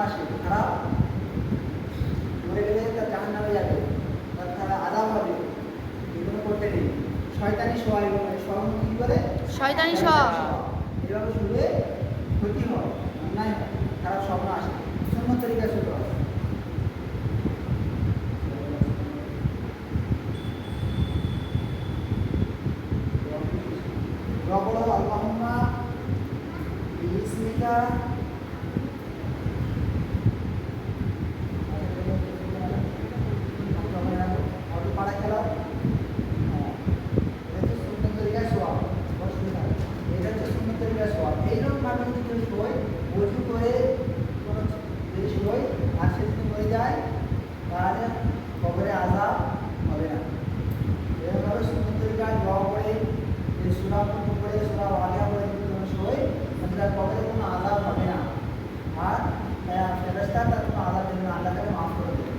আসে খারাপ মরে গেলে তার জাহান্নামে যাবে, তার আযাব হবে, এগুলো করতে নেই। শয়তানি শোয়া, এগুলো স্মরণ কি করে? শয়তানি শোয়া। এভাবে শুলে ক্ষতি হয়, অন্যায় হয়, খারাপ স্বপ্ন আসে। সুন্নত তরিকা শুরু হয়। রবর আল্লাহুম্মা বিইসমিকা পাড়া খেলা, এটা হচ্ছে সুন্নত তরিকায় শোয়া। এটা হচ্ছে সুন্নত তরিকায় শোয়া। এইরকম ভাবে যদি কেউ শোয়, ওযু করে কোনো যদি শোয় আর সে যদি মরে যায়, তাহলে কবরে আযাব হবে না। এভাবে সুন্নত তরিকায় দোয়া করে, এই সূরা করে, সূরা ওয়াকিয়া করে যদি কোনো শোয়, তাহলে কবরে কোনো আযাব হবে না। আর ফেরেশতা তার কোনো আযাব দেবে না, আল্লাহ তাকে মাফ করে দেবে।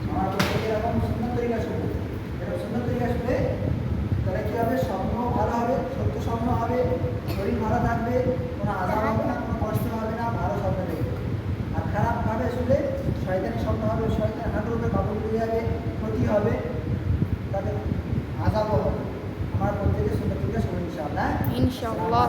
আমার প্রত্যেকে এরকম সুন্নত তরিকা শুনবে, এরকম সুন্নত তরিকা শুনলে তাহলে কী হবে? স্বপ্নও ভালো হবে, সত্য স্বপ্ন হবে, শরীর ভালো থাকবে, কোনো আযাব হবে না, কোনো কষ্ট হবে না, ভালো স্বপ্ন দেখবে। আর খারাপভাবে শুনলে শয়তানি স্বপ্ন হবে, শয়তান হাঁটুর উপরে কাপড় উড়ে যাবে, ক্ষতি হবে, তাদের আযাবও হবে। আমার প্রত্যেকে সুন্নত তরিকা শুনবে ইনশাআল্লাহ। ইনশাআল্লাহ।